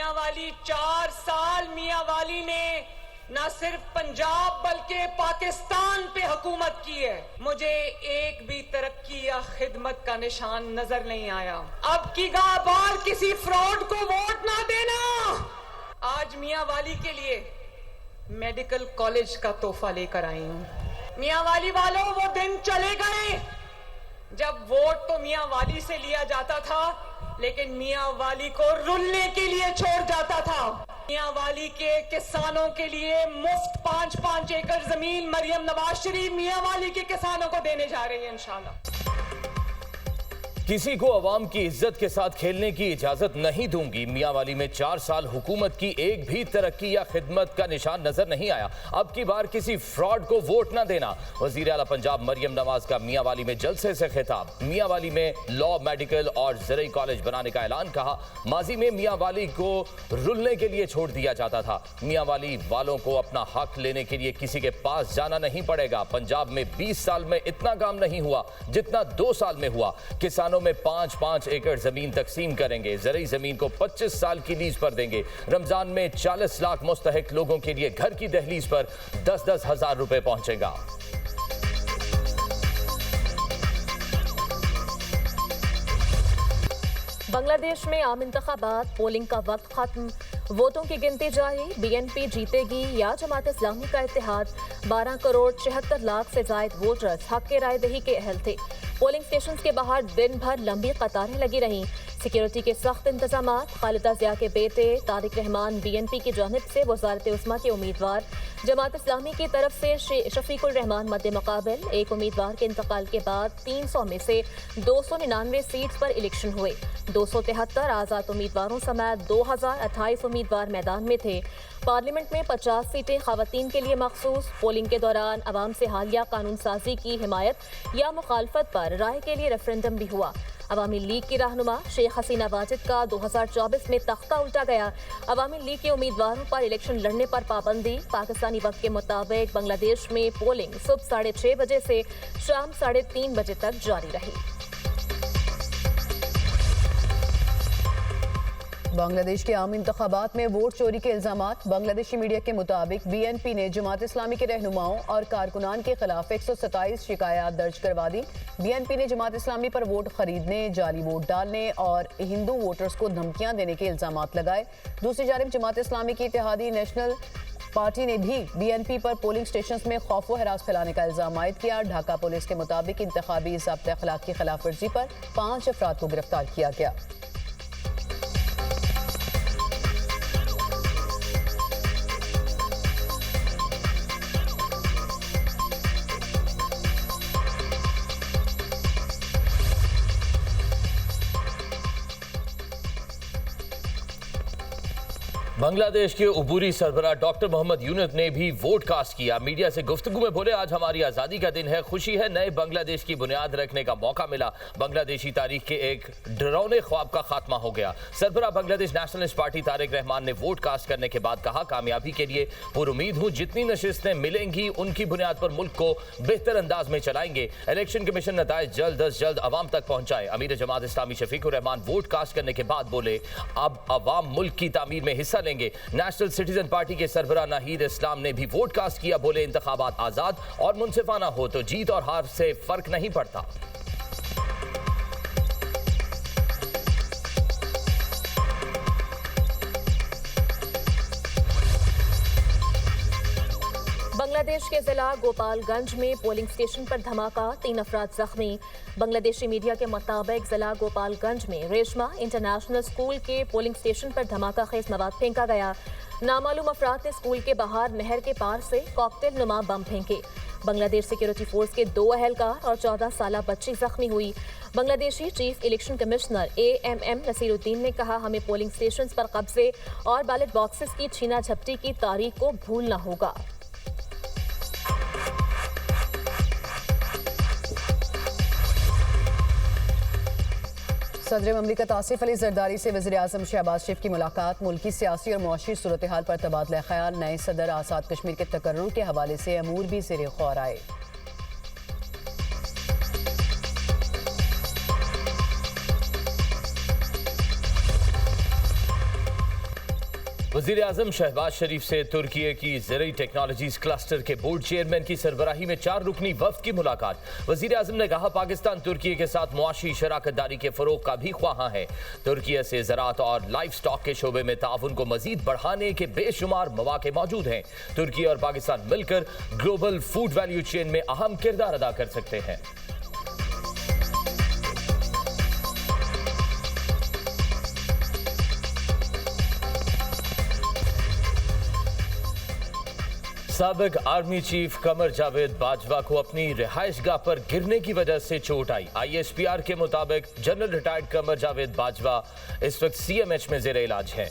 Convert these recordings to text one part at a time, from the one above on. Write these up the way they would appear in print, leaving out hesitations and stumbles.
मियांवाली 4 साल मियांवाली ने न सिर्फ पंजाब बल्कि पाकिस्तान पे हुकूमत की है। मुझे एक भी तरक्की या खिदमत का निशान नजर नहीं आया। अब की बार किसी फ्रॉड को वोट ना देना। आज मियांवाली के लिए मेडिकल कॉलेज का तोहफा लेकर आई हूं। मियांवाली वालों, वो दिन चले गए जब वोट तो मियांवाली से लिया जाता था लेकिन मियांवाली को रुलने के लिए छोड़ जाता था। मियांवाली के किसानों के लिए मुफ्त 5-5 एकड़ जमीन मरियम नवाज शरीफ मियांवाली के किसानों को देने जा रही है इंशाल्लाह। किसी को अवाम की इज्जत के साथ खेलने की इजाजत नहीं दूंगी। मियांवाली में 4 साल हुकूमत की एक भी तरक्की या खिदमत का निशान नजर नहीं आया। अब की बार किसी फ्रॉड को वोट न देना। वजीर आला पंजाब मरियम नवाज का मियांवाली में जलसे से खिताब। मियांवाली में लॉ, मेडिकल और ज़रई कॉलेज बनाने का ऐलान। कहा, माजी में मियांवाली को रुलने के लिए छोड़ दिया जाता था। मियांवाली वालों को अपना हक लेने के लिए किसी के पास जाना नहीं पड़ेगा। पंजाब में 20 साल में इतना काम नहीं हुआ जितना 2 साल में हुआ। किसानों में 5-5 एकड़ जमीन तकसीम करेंगे। ज़रई जमीन को 25 साल की लीज पर देंगे। रमजान में 40 लाख मुस्तहिक लोगों के लिए घर की दहलीज पर 10-10 हजार रुपए पहुंचेगा। बांग्लादेश में आम इंतखाबात, पोलिंग का वक्त खत्म, वोटों की गिनती जारी। बीएनपी जीतेगी या जमात इस्लामी का इत्तेहाद। 12 करोड़ 76 लाख से जायद वोटर्स हक के राय दही के अहल थे। पोलिंग स्टेशन के बाहर दिन भर लंबी कतारें लगी रहीं। सिक्योरिटी के सख्त इंतजाम। खालिदा जिया के बेटे तारिक रहमान बीएनपी की जानिब से वज़ारत उस्मा के उम्मीदवार। जमात इस्लामी की तरफ से शफीकुर रहमान मद्दे मुकाबिल। एक उम्मीदवार के इंतकाल के बाद 300 में से 299 सीट्स पर इलेक्शन हुए। 273 आज़ाद उम्मीदवारों समेत 2028 उम्मीदवार मैदान में थे। पार्लियामेंट में 50 सीटें खवातीन के लिए मखसूस। पोलिंग के दौरान अवाम से हालिया कानून साजी की हिमायत या मुखालफत पर राय के लिए रेफरेंडम भी हुआ। अवामी लीग की रहनुमा शेख हसीना वाजिद का 2024 में तख्ता उल्टा गया। अवामी लीग के उम्मीदवारों पर इलेक्शन लड़ने पर पाबंदी। पाकिस्तानी वक्त के मुताबिक बांग्लादेश में पोलिंग सुबह 6:30 बजे से शाम 3:30 बजे तक जारी रही। बांग्लादेश के आम इंतखाबात में वोट चोरी के इल्जामात। बांग्लादेशी मीडिया के मुताबिक बीएनपी ने जमात इस्लामी के रहनुमाओं और कारकुनान के खिलाफ 127 शिकायत दर्ज करवा दी। बीएनपी ने जमात इस्लामी पर वोट खरीदने, जाली वोट डालने और हिंदू वोटर्स को धमकियां देने के इल्जामात लगाए। दूसरी जानिब जमात इस्लामी की इत्तेहादी नेशनल पार्टी ने भी बीएनपी पर पोलिंग स्टेशन में खौफ व हरास फैलाने का इल्जाम आयद किया। ढाका पुलिस के मुताबिक इंतखाबी ज़ाब्ते अखलाक की खिलाफ वर्जी पर 5 अफराद को गिरफ्तार किया गया। बांग्लादेश के उबूरी सरबराह डॉक्टर मोहम्मद यूनुस ने भी वोट कास्ट किया। मीडिया से गुफ्तगू में बोले, आज हमारी आज़ादी का दिन है, खुशी है, नए बांग्लादेश की बुनियाद रखने का मौका मिला। बांग्लादेशी तारीख के एक डरावने ख्वाब का खात्मा हो गया। सरबराह बांग्लादेश नेशनलिस्ट पार्टी तारिक रहमान ने वोट कास्ट करने के बाद कहा, कामयाबी के लिए पुरुमीद हूँ। जितनी नशिस्तें मिलेंगी उनकी बुनियाद पर मुल्क को बेहतर अंदाज में चलाएंगे। इलेक्शन कमीशन नताइज जल्द अज जल्द अवाम तक पहुंचाए। अमीर जमात इस्लामी शफीकुर रहमान वोट कास्ट करने के बाद बोले, अब अवाम मुल्क की तामीर में हिस्सा लेंगे। नेशनल सिटीजन पार्टी के सरबराह नाहीद इस्लाम ने भी वोट कास्ट किया। बोले, इंतखाबात आजाद और मुनसिफाना हो तो जीत और हार से फर्क नहीं पड़ता। बांग्लादेश के जिला गोपालगंज में पोलिंग स्टेशन पर धमाका, 3 अफराद जख्मी। बांग्लादेशी मीडिया के मुताबिक जिला गोपालगंज में रेशमा इंटरनेशनल स्कूल के पोलिंग स्टेशन पर धमाका खेज मवाद फेंका गया। नामालूम अफराद ने स्कूल के बाहर नहर के पार से कॉकटेल नुमा बम फेंके। बांग्लादेश सिक्योरिटी फोर्स के 2 अहलकार और 14 साल बच्ची जख्मी हुई। Bangladeshi chief election commissioner AMM Nasiruddin ने कहा, हमें पोलिंग स्टेशन पर कब्जे और बैलेट बॉक्सेस की छीना झपटी की तारीख को भूलना होगा। सदर ममलिकत आसिफ अली जरदारी से वज़ीर आज़म शहबाज शरीफ की मुलाकात। मुल्की सियासी और मुआशी सूरत हाल पर तबादला ख्याल। नए सदर आज़ाद कश्मीर के तकर्रुर के हवाले से अमूर भी ज़ेरे गौर आए। वजीर आजम शहबाज शरीफ से तुर्की की ज़रूरी टेक्नोलॉजीज क्लस्टर के बोर्ड चेयरमैन की सरबराही में 4 रुकनी वफ्द की मुलाकात। वजीर आजम ने कहा पाकिस्तान तुर्की के साथ मुआशी शराकत दारी के फरोग का भी ख्वाहां है। तुर्की से ज़राअत और लाइफ स्टॉक के शोबे में ताउन को मजीद बढ़ाने के बेशुमार मौके मौजूद हैं। तुर्की और पाकिस्तान मिलकर ग्लोबल फूड वैल्यू चेन में अहम किरदार अदा कर सकते हैं। साबिक आर्मी चीफ कमर जावेद बाजवा को अपनी रिहाइशगाह पर गिरने की वजह से चोट आई। ISPR के मुताबिक जनरल रिटायर्ड कमर जावेद बाजवा इस वक्त CMH में जेर इलाज है।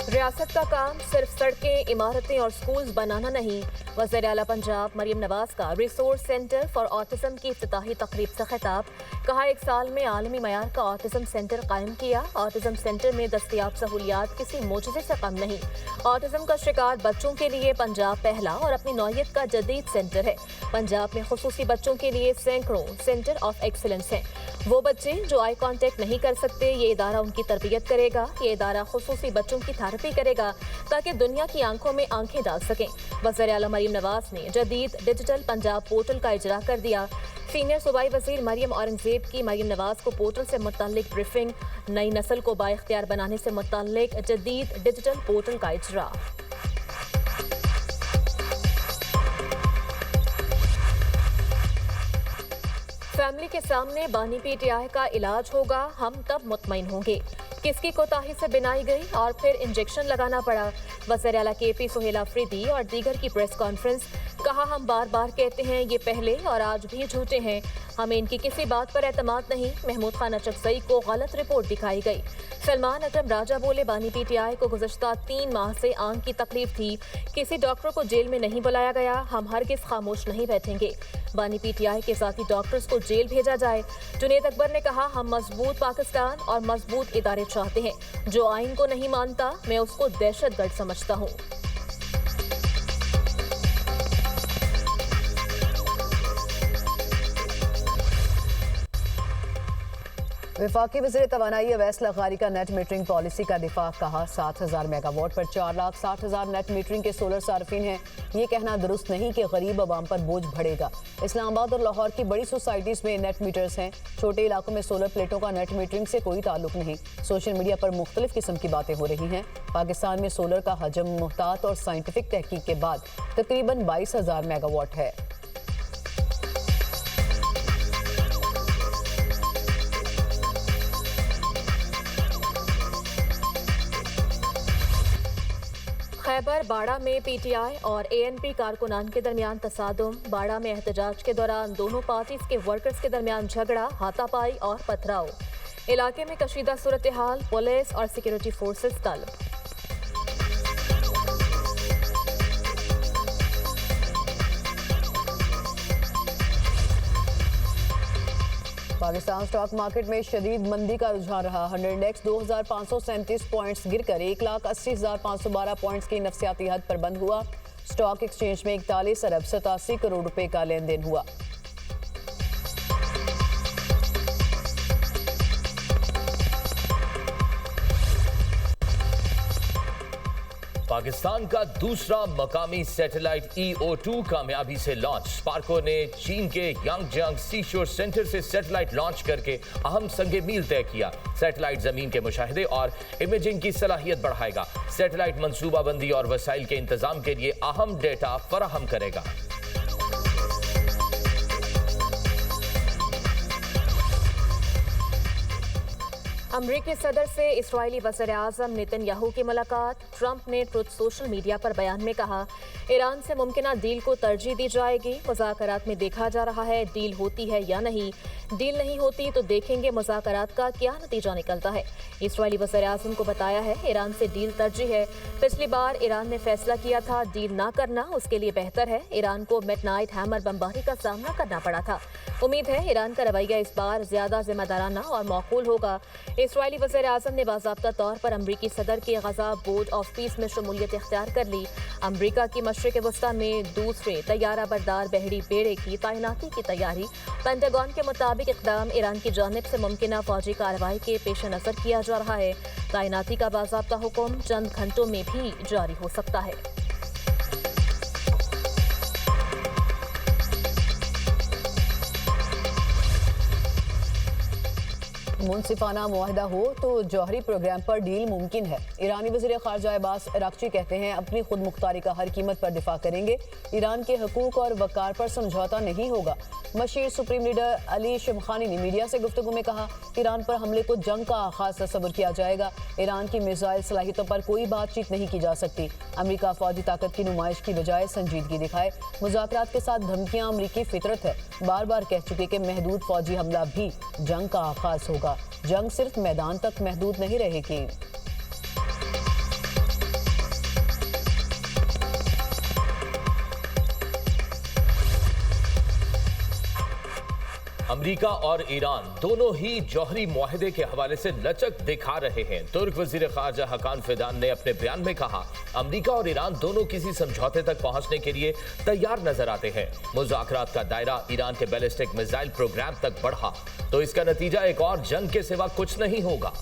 रियासत का काम सिर्फ सड़कें, इमारतें और स्कूल्स बनाना नहीं। वज़ीर आला पंजाब मरियम नवाज का रिसोर्स सेंटर फॉर ऑटिज्म की इफ्तिताही तकरीब से खिताब। कहा 1 साल में आलमी मयार का ऑटिज्म सेंटर कायम किया। ऑटिज्म सेंटर में दस्तयाब सहूलियात किसी मोजज़े से कम नहीं। ऑटिज्म का शिकार बच्चों के लिए पंजाब पहला और अपनी नौयत का जदीद सेंटर है। पंजाब में खुसूसी बच्चों के लिए सैकड़ों सेंटर ऑफ एक्सीलेंस हैं। वो बच्चे जो आई कॉन्टेक्ट नहीं कर सकते, ये इदारा उनकी तरबियत करेगा। ये इदारा खुसूसी बच्चों की थेरेपी करेगा ताकि दुनिया की आंखों में आंखें डाल सकें। वज़ीर आला मरियम नवाज ने जदीद डिजिटल पंजाब पोर्टल का इजरा कर दिया। सीनियर सूबाई वज़ीर मरियम औरंगजेब की मरियम नवाज को पोर्टल से मुतल्लिक ब्रीफिंग। नई नस्ल को बाइख्तियार बनाने से मुतल्लिक जदीद डिजिटल पोर्टल का इजरा। फैमिली के सामने बानी PTI का इलाज होगा, हम तब मुतमईन होंगे। किसकी कोताही से बिनाई गई और फिर इंजेक्शन लगाना पड़ा। वज़ीर आला KP सोहेल अफरीदी और दीगर की प्रेस कॉन्फ्रेंस। कहा हम बार बार कहते हैं ये पहले और आज भी झूठे हैं, हमें इनकी किसी बात पर एतमाद नहीं। महमूद खान अचकज़ई को गलत रिपोर्ट दिखाई गई। सलमान अकरम राजा बोले बानी PTI को गुज़श्ता 3 माह से आंख की तकलीफ थी, किसी डॉक्टर को जेल में नहीं बुलाया गया, हम हरगिज़ खामोश नहीं बैठेंगे। बानी PTI के साथी डॉक्टर्स को जेल भेजा जाए। जुनेद अकबर ने कहा हम मजबूत पाकिस्तान और मजबूत इदारे चाहते हैं। जो आइन को नहीं मानता मैं उसको दहशतगर्द समझता हूँ। वफाकी वज़ीर तवानाई अवैस लग़ारी का नेट मीटरिंग पॉलिसी का दिफा। कहा 7,000 मेगावाट पर 4,60,000 नेट मीटरिंग के सोलर सार्फिन हैं। ये कहना दुरुस्त नहीं कि गरीब आवाम पर बोझ बढ़ेगा। इस्लामाबाद और लाहौर की बड़ी सोसाइटीज़ में नेट मीटर्स हैं। छोटे इलाकों में सोलर प्लेटों का नेट मीटरिंग से कोई ताल्लुक नहीं। सोशल मीडिया पर मुख्तलिफ किस्म की बातें हो रही हैं। पाकिस्तान में सोलर का हजम मुहतात और साइंटिफिक तहकीक के बाद तकरीबन 22,000 मेगावाट है। खैबर बाड़ा में PTI और ANP कारकुनान के दरमियान तसादुम। बाड़ा में एहतजाज के दौरान दोनों पार्टीज के वर्कर्स के दरमियान झगड़ा, हाथापाई और पथराव। इलाके में कशीदा सूरत हाल, पुलिस और सिक्योरिटी फोर्सेस तलब। पाकिस्तान स्टॉक मार्केट में शदीद मंदी का रुझान रहा। 100 इंडेक्स 2,537 पॉइंट्स गिरकर 1,80,512 पॉइंट्स की नफसियाती हद पर बंद हुआ। स्टॉक एक्सचेंज में 41 अरब 87 करोड़ रुपए का लेन देन हुआ। पाकिस्तान का दूसरा मकामी सैटेलाइट EO2 कामयाबी से लॉन्च। स्पार्को ने चीन के यांगजियांग सीशोर सेंटर से सैटेलाइट लॉन्च करके अहम संगे मील तय किया। सैटेलाइट जमीन के मुशाहिदे और इमेजिंग की सलाहियत बढ़ाएगा। सैटेलाइट मंसूबाबंदी और वसाइल के इंतजाम के लिए अहम डेटा फराहम करेगा। अमरीकी सदर से इस्राईली वज़ीर आज़म नेतन्याहू की मुलाकात। ट्रंप ने ट्रुथ सोशल मीडिया पर बयान में कहा ईरान से मुमकिना डील को तरजीह दी जाएगी। मुज़ाकरात में देखा जा रहा है डील होती है या नहीं। डील नहीं होती तो देखेंगे मुज़ाकरात का क्या नतीजा निकलता है। इस्राईली वज़ीर आज़म को बताया है ईरान से डील तरजीह है। पिछली बार ईरान ने फैसला किया था डील ना करना उसके लिए बेहतर है। ईरान को मिडनाइट हैमर बमबारी का सामना करना पड़ा था। उम्मीद है ईरान का रवैया इस बार ज्यादा जिम्मेदाराना और मौकूल होगा। इस्राईली वज़ीर आज़म ने बाज़ाब्ता तौर पर अमरीकी सदर की गज़ा बोर्ड ऑफ पीस में शमूलियत इख्तियार कर ली। अमरीका की मशरिक़ वस्ता में दूसरे तैयारा बरदार बहरी बेड़े की तैनाती की तैयारी। पेंटागन के मुताबिक इक़दाम ईरान की जानिब से मुमकिन फौजी कार्रवाई के पेश नज़र किया जा रहा है। तैनाती का बाज़ाब्ता हुक्म चंद घंटों में भी जारी हो सकता है। मुनसिफाना मुआहदा हो तो जौहरी प्रोग्राम पर डील मुमकिन है। ईरानी वज़ीर ख़ारजा अब्बास अराग़ची कहते हैं अपनी खुद मुख्तारी का हर कीमत पर दिफा करेंगे। ईरान के हकूक़ और वक़ार पर समझौता नहीं होगा। Machine supreme leader Ali Shamkhani ने मीडिया से गुफ्तगू में कहा, ईरान पर हमले को जंग का आगाज़ तस्वुर किया जाएगा। ईरान की मिसाइल सलाहियतों पर कोई बातचीत नहीं की जा सकती। अमरीका फौजी ताकत की नुमाइश की बजाय संजीदगी दिखाए। मुज़ाकरात के साथ धमकियाँ अमरीकी फितरत है। बार बार कह चुके कि महदूद फौजी हमला भी जंग का आगाज़ होगा। जंग सिर्फ मैदान तक महदूद नहीं रहेगी। अमेरिका और ईरान दोनों ही जौहरी मुआहदे के हवाले से लचक दिखा रहे हैं। तुर्क वजीर खारजा हकान फिदान ने अपने बयान में कहा, अमेरिका और ईरान दोनों किसी समझौते तक पहुंचने के लिए तैयार नजर आते हैं। मुज़ाकरात का दायरा ईरान के बैलिस्टिक मिसाइल प्रोग्राम तक बढ़ा तो इसका नतीजा एक और जंग के सिवा कुछ नहीं होगा।